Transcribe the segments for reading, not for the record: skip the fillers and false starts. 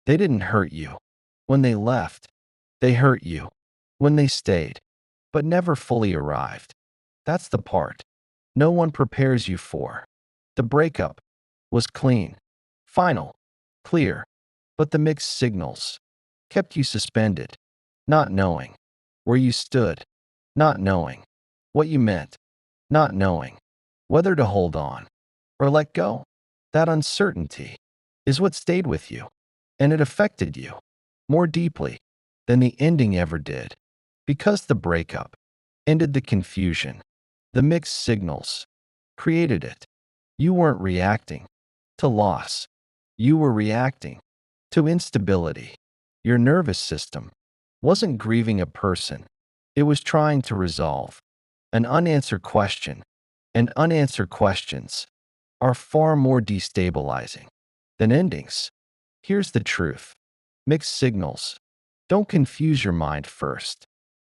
They didn't hurt you when they left. They hurt you when they stayed, but never fully arrived. That's the part no one prepares you for. The breakup was clean, final, clear, but the mixed signals kept you suspended, not knowing where you stood, not knowing what you meant, not knowing whether to hold on or let go. That uncertainty is what stayed with you, and it affected you more deeply than the ending ever did. Because the breakup ended the confusion, the mixed signals created it. You weren't reacting to loss, you were reacting to instability. Your nervous system wasn't grieving a person, it was trying to resolve an unanswered question, and unanswered questions are far more destabilizing than endings. Here's the truth: mixed signals don't confuse your mind first,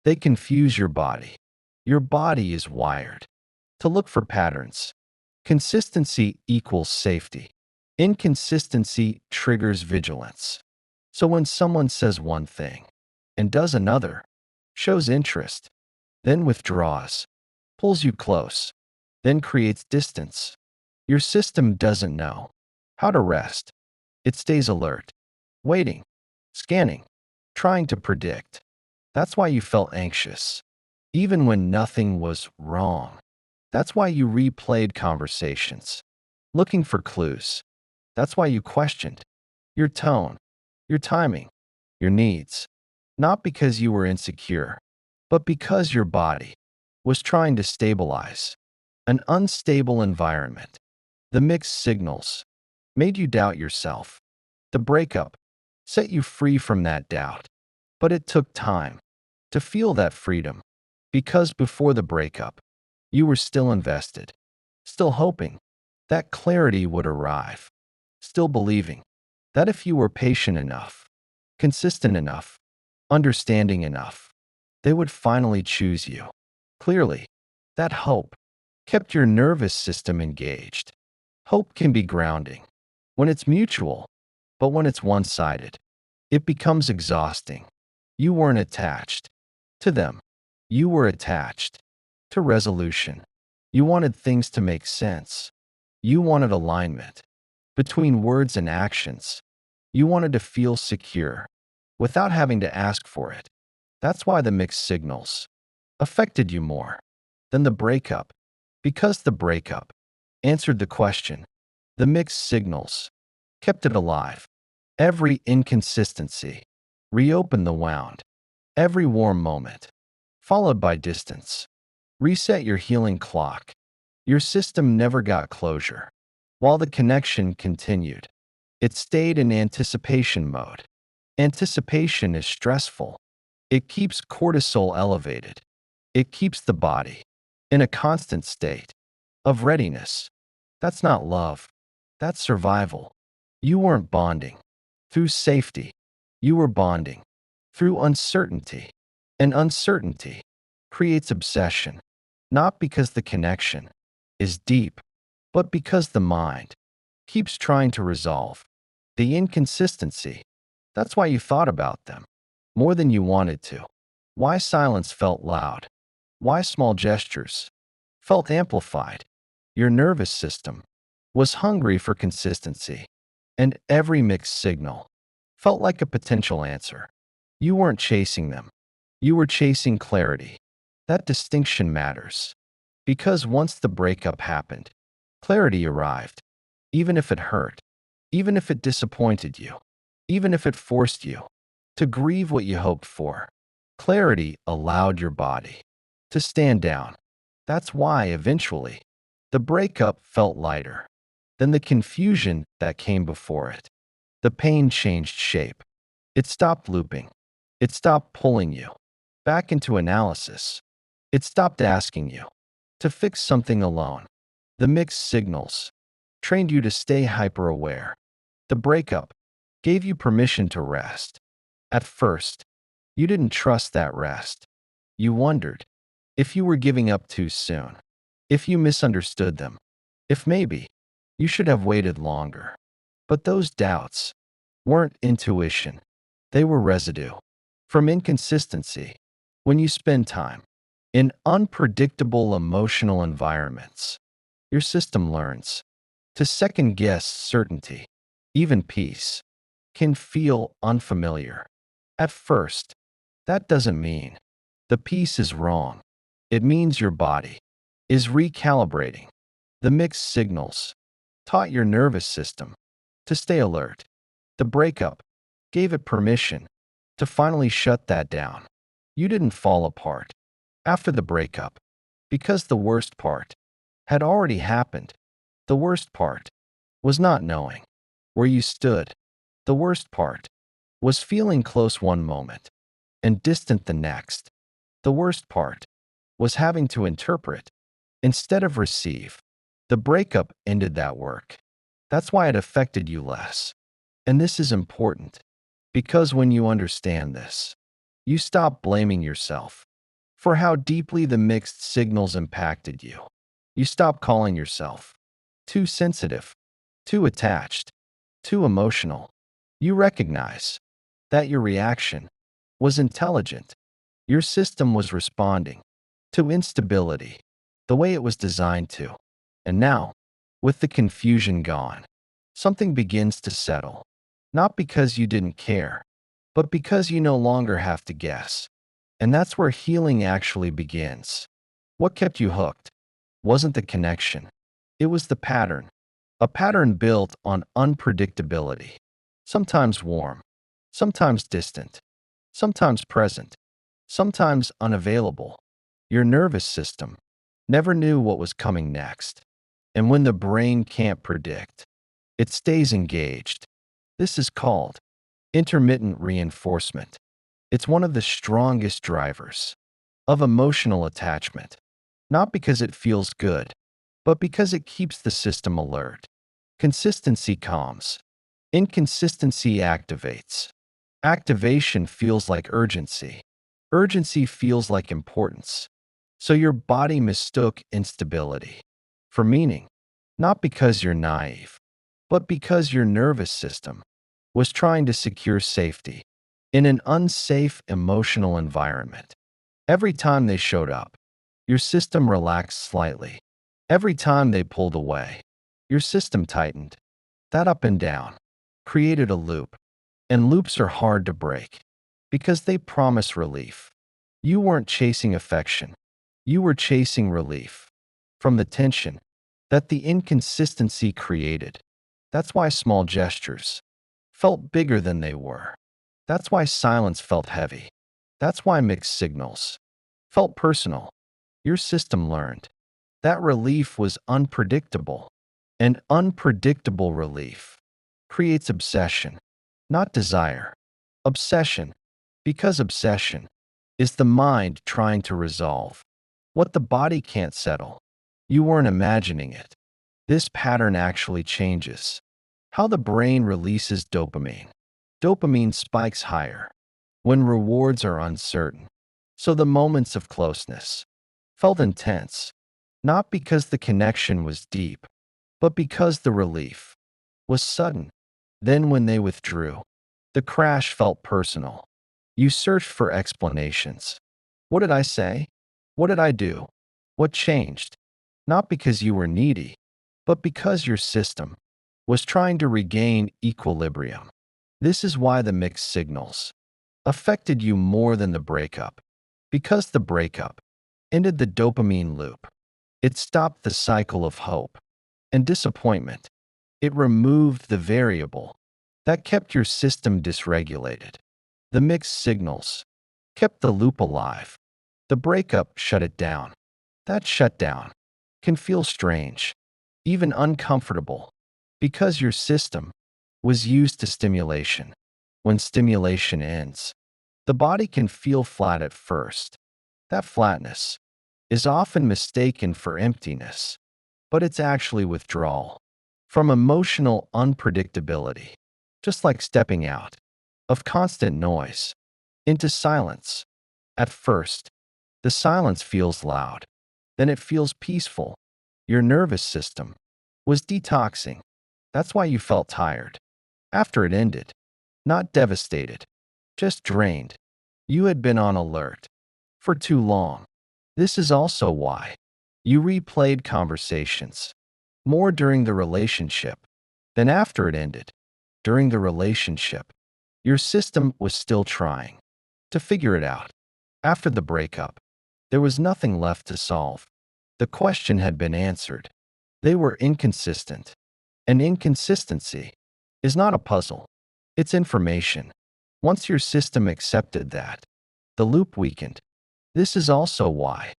they confuse your body. Your body is wired to look for patterns. Consistency equals safety. Inconsistency triggers vigilance. So when someone says one thing and does another, shows interest, then withdraws, pulls you close, then creates distance, your system doesn't know how to rest. It stays alert, waiting, scanning, trying to predict. That's why you felt anxious, even when nothing was wrong. That's why you replayed conversations, looking for clues. That's why you questioned your tone, your timing, your needs. Not because you were insecure, but because your body was trying to stabilize an unstable environment. The mixed signals made you doubt yourself. The breakup set you free from that doubt. But it took time to feel that freedom, because before the breakup, you were still invested, still hoping that clarity would arrive, still believing that if you were patient enough, consistent enough, understanding enough, they would finally choose you. Clearly, that hope kept your nervous system engaged. Hope can be grounding when it's mutual, but when it's one-sided, it becomes exhausting. You weren't attached to them. You were attached to resolution. You wanted things to make sense. You wanted alignment between words and actions. You wanted to feel secure without having to ask for it. That's why the mixed signals affected you more than the breakup, because the breakup answered the question. The mixed signals kept it alive. Every inconsistency reopened the wound. Every warm moment, followed by distance, reset your healing clock. Your system never got closure. While the connection continued, it stayed in anticipation mode. Anticipation is stressful. It keeps cortisol elevated. It keeps the body in a constant state of readiness. That's not love. That's survival. You weren't bonding through safety. You were bonding through uncertainty. And uncertainty creates obsession, not because the connection is deep, but because the mind keeps trying to resolve the inconsistency. That's why you thought about them more than you wanted to. Why silence felt loud. Why small gestures felt amplified. Your nervous system was hungry for consistency, and every mixed signal felt like a potential answer. You weren't chasing them. You were chasing clarity. That distinction matters, because once the breakup happened, clarity arrived, even if it hurt, even if it disappointed you, even if it forced you to grieve what you hoped for. Clarity allowed your body to stand down. That's why, eventually, the breakup felt lighter than the confusion that came before it. The pain changed shape. It stopped looping. It stopped pulling you back into analysis. It stopped asking you to fix something alone. The mixed signals trained you to stay hyper-aware. The breakup gave you permission to rest. At first, you didn't trust that rest. You wondered if you were giving up too soon, if you misunderstood them, if maybe you should have waited longer. But those doubts weren't intuition. They were residue from inconsistency. When you spend time in unpredictable emotional environments, your system learns to second guess certainty. Even peace can feel unfamiliar. At first, that doesn't mean the peace is wrong. It means your body is recalibrating. The mixed signals taught your nervous system to stay alert. The breakup gave it permission to finally shut that down. You didn't fall apart after the breakup because the worst part had already happened. The worst part was not knowing where you stood. The worst part was feeling close one moment and distant the next. The worst part was having to interpret instead of receive. The breakup ended that work. That's why it affected you less. And this is important because when you understand this, you stop blaming yourself for how deeply the mixed signals impacted you. You stop calling yourself too sensitive, too attached, too emotional. You recognize that your reaction was intelligent. Your system was responding to instability the way it was designed to. And now, with the confusion gone, something begins to settle. Not because you didn't care, but because you no longer have to guess. And that's where healing actually begins. What kept you hooked wasn't the connection, it was the pattern. A pattern built on unpredictability. Sometimes warm, sometimes distant, sometimes present, sometimes unavailable. Your nervous system never knew what was coming next. And when the brain can't predict, it stays engaged. This is called intermittent reinforcement. It's one of the strongest drivers of emotional attachment, not because it feels good, but because it keeps the system alert. Consistency calms. Inconsistency activates. Activation feels like urgency. Urgency feels like importance. So your body mistook instability for meaning, not because you're naive, but because your nervous system was trying to secure safety in an unsafe emotional environment. Every time they showed up, your system relaxed slightly. Every time they pulled away, your system tightened. That up and down created a loop, and loops are hard to break because they promise relief. You weren't chasing affection, you were chasing relief from the tension that the inconsistency created. That's why small gestures felt bigger than they were. That's why silence felt heavy. That's why mixed signals felt personal. Your system learned that relief was unpredictable, and unpredictable relief creates obsession, not desire. Obsession, because obsession is the mind trying to resolve what the body can't settle. You weren't imagining it. This pattern actually changes how the brain releases dopamine. Dopamine spikes higher when rewards are uncertain. So the moments of closeness felt intense, not because the connection was deep, but because the relief was sudden. Then when they withdrew, the crash felt personal. You searched for explanations. What did I say? What did I do? What changed? Not because you were needy, but because your system was trying to regain equilibrium. This is why the mixed signals affected you more than the breakup. Because the breakup ended the dopamine loop. It stopped the cycle of hope and disappointment. It removed the variable that kept your system dysregulated. The mixed signals kept the loop alive. The breakup shut it down. That shutdown can feel strange, even uncomfortable, because your system was used to stimulation. When stimulation ends, the body can feel flat at first. That flatness is often mistaken for emptiness, but it's actually withdrawal from emotional unpredictability, just like stepping out of constant noise into silence. At first, the silence feels loud, then it feels peaceful. Your nervous system was detoxing. That's why you felt tired. After it ended, Not devastated, just drained. You had been on alert for too long. This is also why you replayed conversations more during the relationship than after it ended. During the relationship, your system was still trying to figure it out. After the breakup, there was nothing left to solve. The question had been answered. They were inconsistent. And inconsistency is not a puzzle, it's information. Once your system accepted that, the loop weakened. This is also why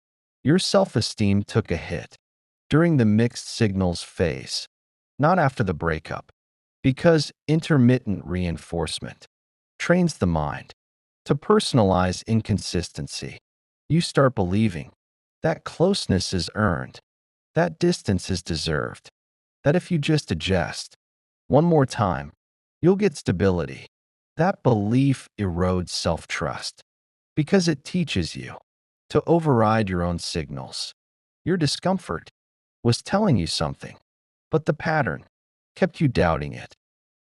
your self-esteem took a hit during the mixed signals phase, not after the breakup, because intermittent reinforcement trains the mind to personalize inconsistency. You start believing that closeness is earned, that distance is deserved, that if you just adjust one more time, you'll get stability. That belief erodes self-trust because it teaches you to override your own signals. Your discomfort was telling you something, but the pattern kept you doubting it.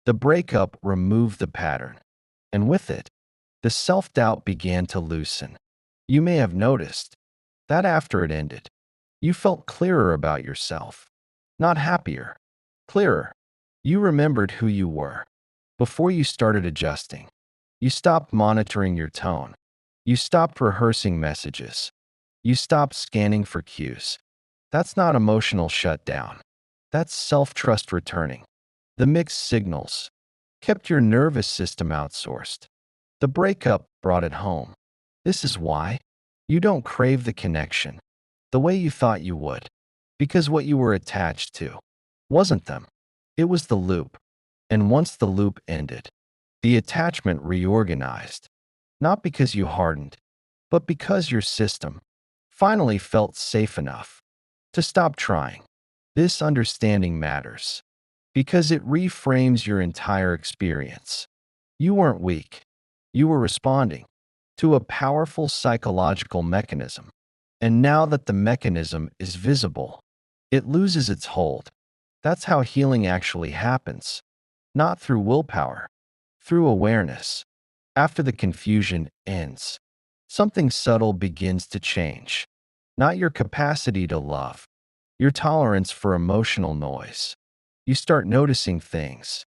The breakup removed the pattern, and with it, the self-doubt began to loosen. You may have noticed that after it ended, you felt clearer about yourself. Not happier, clearer. You remembered who you were before you started adjusting. You stopped monitoring your tone. You stopped rehearsing messages. You stopped scanning for cues. That's not emotional shutdown. That's self-trust returning. The mixed signals kept your nervous system outsourced. The breakup brought it home. This is why you don't crave the connection the way you thought you would, because what you were attached to wasn't them. It was the loop. And once the loop ended, the attachment reorganized, not because you hardened, but because your system finally felt safe enough to stop trying. This understanding matters because it reframes your entire experience. You weren't weak. You were responding to a powerful psychological mechanism. And now that the mechanism is visible, it loses its hold. That's how healing actually happens, not through willpower, through awareness. After the confusion ends, something subtle begins to change. Not your capacity to love, your tolerance for emotional noise. You start noticing things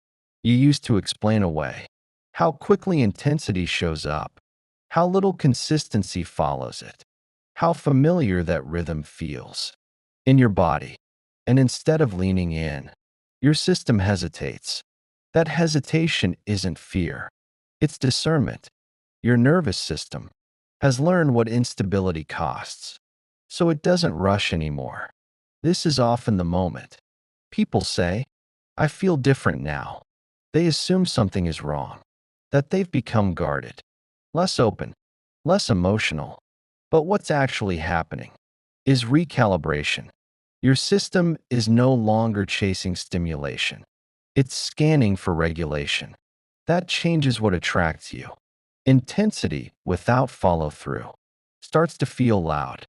you used to explain away. How quickly intensity shows up, how little consistency follows it, how familiar that rhythm feels in your body. And instead of leaning in, your system hesitates. That hesitation isn't fear, it's discernment. Your nervous system has learned what instability costs, so it doesn't rush anymore. This is often the moment people say, I feel different now. They assume something is wrong, that they've become guarded, less open, less emotional. But what's actually happening is recalibration. Your system is no longer chasing stimulation. It's scanning for regulation. That changes what attracts you. Intensity without follow-through starts to feel loud.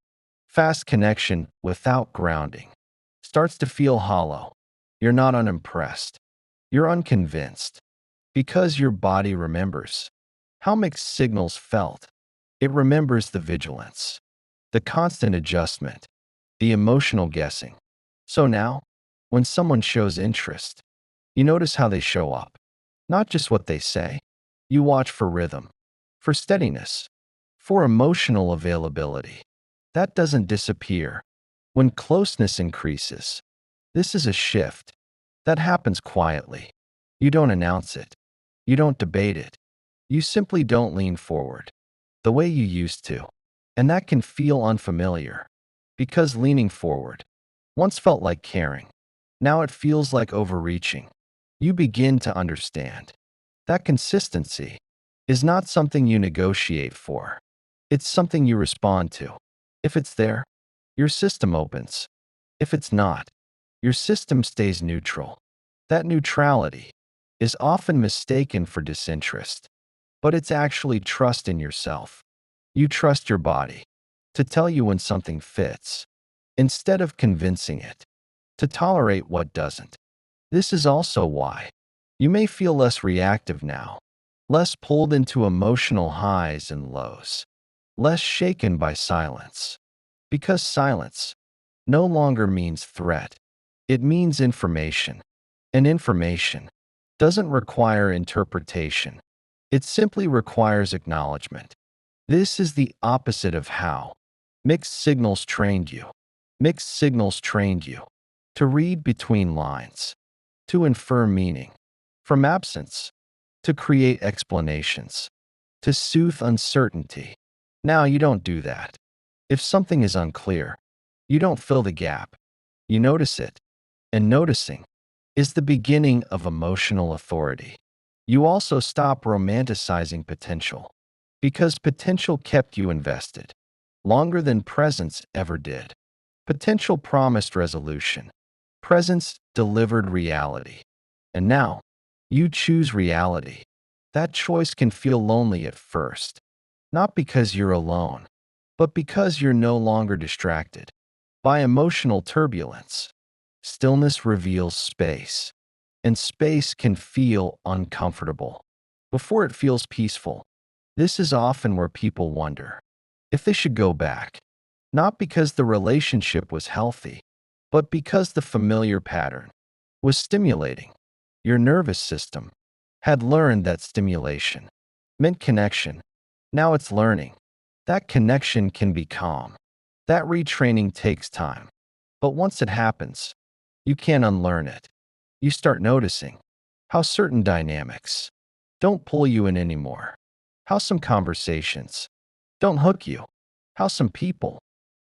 Fast connection without grounding starts to feel hollow. You're not unimpressed. You're unconvinced. Because your body remembers how mixed signals felt. It remembers the vigilance, the constant adjustment, the emotional guessing. So now, when someone shows interest, you notice how they show up, not just what they say. You watch for rhythm, for steadiness, for emotional availability. That doesn't disappear when closeness increases. This is a shift that happens quietly. You don't announce it. You don't debate it. You simply don't lean forward the way you used to. And that can feel unfamiliar because leaning forward once felt like caring. Now it feels like overreaching. You begin to understand that consistency is not something you negotiate for. It's something you respond to. If it's there, your system opens. If it's not, your system stays neutral. That neutrality is often mistaken for disinterest, but it's actually trust in yourself. You trust your body to tell you when something fits, instead of convincing it to tolerate what doesn't. This is also why you may feel less reactive now, less pulled into emotional highs and lows, less shaken by silence. Because silence no longer means threat, it means information. And information doesn't require interpretation, it simply requires acknowledgement. This is the opposite of how mixed signals trained you. Mixed signals trained you to read between lines, to infer meaning from absence, to create explanations, to soothe uncertainty. Now you don't do that. If something is unclear, you don't fill the gap, you notice it. And noticing is the beginning of emotional authority. You also stop romanticizing potential, because potential kept you invested longer than presence ever did. Potential promised resolution, presence delivered reality. And now, you choose reality. That choice can feel lonely at first, not because you're alone, but because you're no longer distracted by emotional turbulence. Stillness reveals space, and space can feel uncomfortable before it feels peaceful. This is often where people wonder if they should go back, not because the relationship was healthy, but because the familiar pattern was stimulating. Your nervous system had learned that stimulation meant connection. Now it's learning that connection can be calm. That retraining takes time. But once it happens, you can't unlearn it. You start noticing how certain dynamics don't pull you in anymore, how some conversations don't hook you, how some people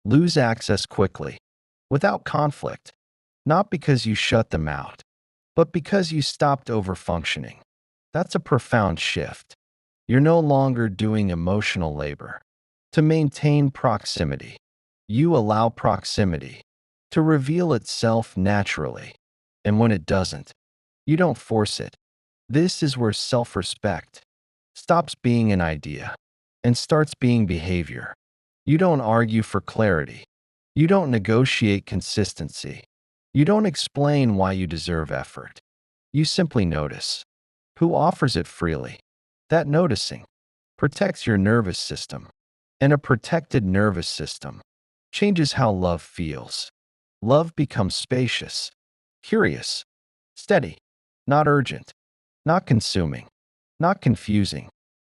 lose access quickly, without conflict, not because you shut them out, but because you stopped overfunctioning. That's a profound shift. You're no longer doing emotional labor to maintain proximity. You allow proximity to reveal itself naturally. And when it doesn't, you don't force it. This is where self-respect stops being an idea and starts being behavior. You don't argue for clarity. You don't negotiate consistency. You don't explain why you deserve effort. You simply notice. Who offers it freely? That noticing protects your nervous system, and a protected nervous system changes how love feels. Love becomes spacious, curious, steady, not urgent, not consuming, not confusing.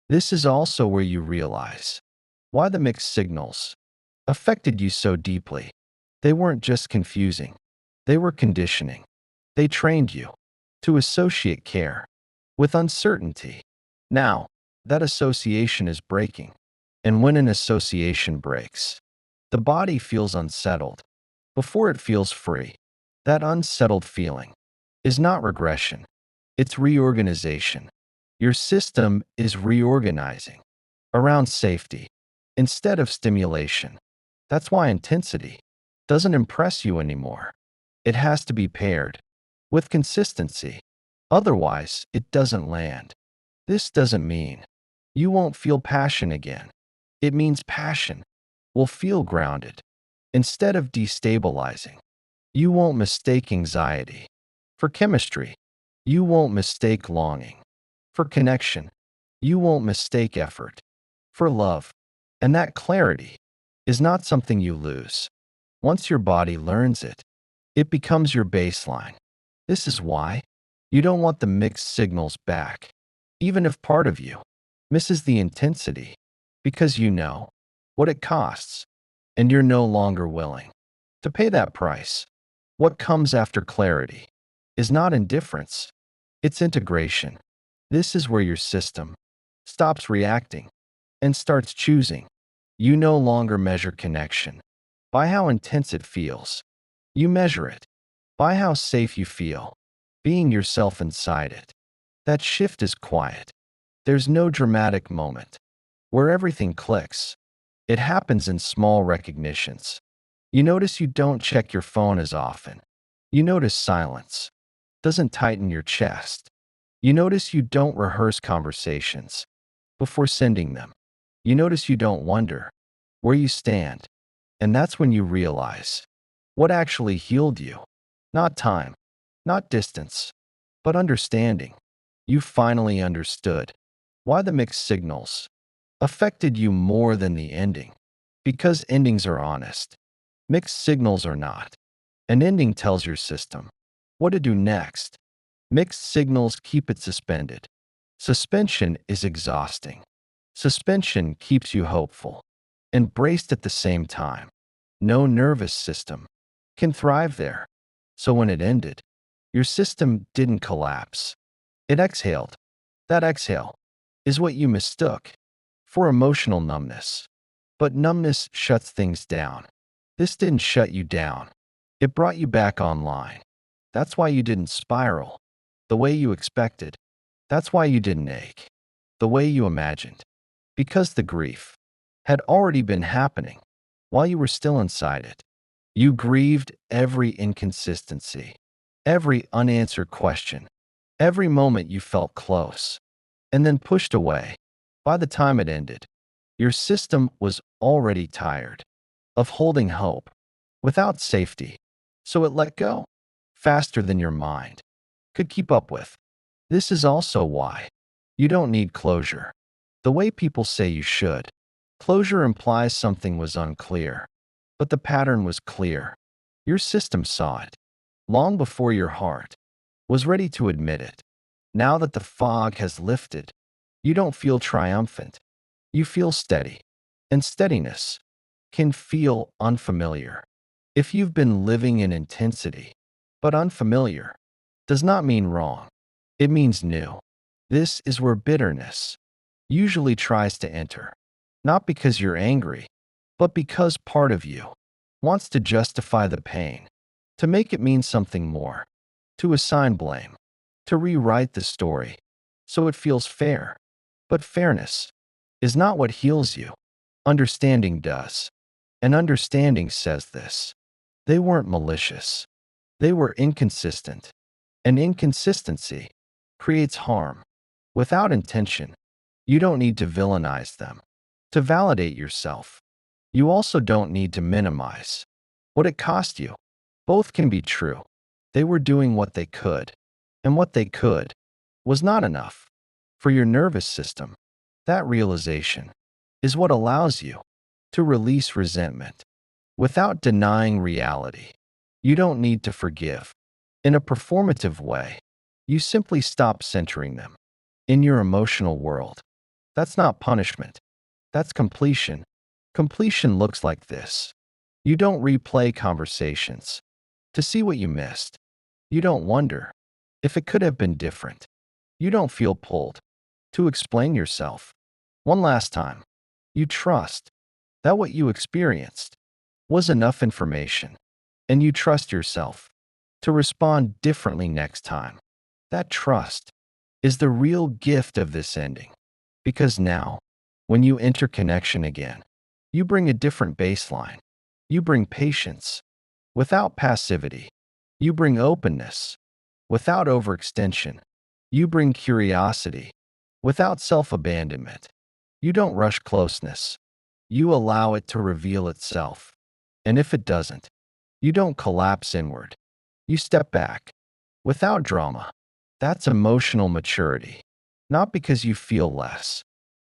This is also where you realize why the mixed signals affected you so deeply. They weren't just confusing, they were conditioning. They trained you to associate care with uncertainty. Now, that association is breaking. And when an association breaks, the body feels unsettled before it feels free. That unsettled feeling is not regression, it's reorganization. Your system is reorganizing around safety instead of stimulation. That's why intensity doesn't impress you anymore. It has to be paired with consistency. Otherwise, it doesn't land. This doesn't mean you won't feel passion again. It means passion will feel grounded instead of destabilizing. You won't mistake anxiety for chemistry. You won't mistake longing for connection. You won't mistake effort for love. And that clarity is not something you lose. Once your body learns it, it becomes your baseline. This is why you don't want the mixed signals back, even if part of you misses the intensity, because you know what it costs, and you're no longer willing to pay that price. What comes after clarity is not indifference, it's integration. This is where your system stops reacting and starts choosing. You no longer measure connection by how intense it feels. You measure it by how safe you feel, being yourself inside it. That shift is quiet. There's no dramatic moment where everything clicks. It happens in small recognitions. You notice you don't check your phone as often. You notice silence doesn't tighten your chest. You notice you don't rehearse conversations before sending them. You notice you don't wonder where you stand. And that's when you realize what actually healed you. Not time, not distance, but understanding. You finally understood Why the mixed signals affected you more than the ending. Because endings are honest. Mixed signals are not. An ending tells your system what to do next. Mixed signals keep it suspended. Suspension is exhausting. Suspension keeps you hopeful and braced at the same time. No nervous system can thrive there. So when it ended, your system didn't collapse. It exhaled. That exhale is what you mistook for emotional numbness. But numbness shuts things down. This didn't shut you down. It brought you back online. That's why you didn't spiral the way you expected. That's why you didn't ache the way you imagined. Because the grief had already been happening while you were still inside it. You grieved every inconsistency, every unanswered question, every moment you felt close, and then pushed away. By the time it ended, your system was already tired of holding hope without safety, so it let go faster than your mind could keep up with. This is also why you don't need closure the way people say you should. Closure implies something was unclear, but the pattern was clear. Your system saw it long before your heart was ready to admit it. Now that the fog has lifted, you don't feel triumphant. You feel steady, and steadiness can feel unfamiliar. If you've been living in intensity, but unfamiliar, does not mean wrong. It means new. This is where bitterness usually tries to enter. Not because you're angry, but because part of you wants to justify the pain, to make it mean something more, to assign blame, to rewrite the story so it feels fair. But fairness is not what heals you. Understanding does. And understanding says this: they weren't malicious. They were inconsistent. And inconsistency creates harm. Without intention, you don't need to villainize them to validate yourself. You also don't need to minimize what it cost you. Both can be true. They were doing what they could, and what they could was not enough for your nervous system. That realization is what allows you to release resentment without denying reality. You don't need to forgive in a performative way. You simply stop centering them in your emotional world. That's not punishment. That's completion. Completion looks like this. You don't replay conversations to see what you missed. You don't wonder if it could have been different. You don't feel pulled to explain yourself one last time. You trust that what you experienced was enough information, and you trust yourself to respond differently next time. That trust is the real gift of this ending, because now, when you enter connection again, you bring a different baseline. You bring patience without passivity. You bring openness without overextension. You bring curiosity without self-abandonment. You don't rush closeness. You allow it to reveal itself. And if it doesn't, you don't collapse inward. You step back without drama. That's emotional maturity. Not because you feel less,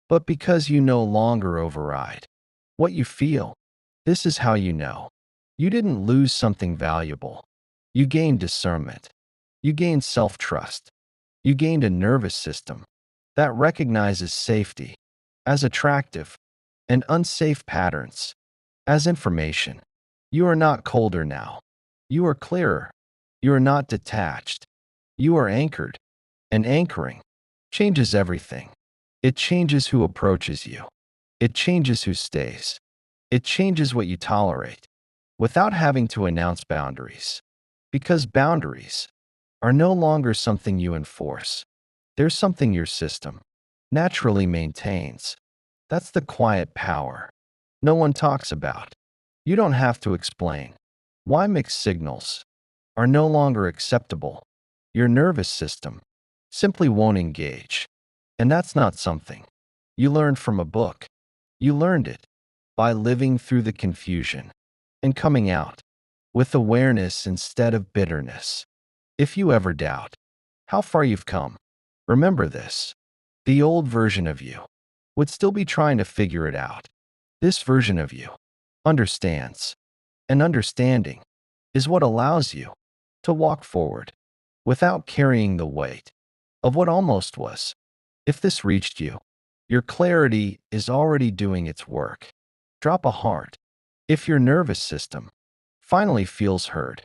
but because you no longer override what you feel. This is how you know you didn't lose something valuable. You gained discernment. You gained self-trust. You gained a nervous system that recognizes safety as attractive and unsafe patterns as information. You are not colder now. You are clearer. You are not detached. You are anchored. And anchoring changes everything. It changes who approaches you. It changes who stays. It changes what you tolerate without having to announce boundaries. Because boundaries are no longer something you enforce. They're something your system naturally maintains. That's the quiet power no one talks about. You don't have to explain why mixed signals are no longer acceptable. Your nervous system simply won't engage. And that's not something you learned from a book. You learned it by living through the confusion and coming out with awareness instead of bitterness. If you ever doubt how far you've come, remember this: The old version of you would still be trying to figure it out. This version of you understands, and understanding is what allows you to walk forward without carrying the weight of what almost was. If this reached you, your clarity is already doing its work. Drop a heart if your nervous system finally feels heard.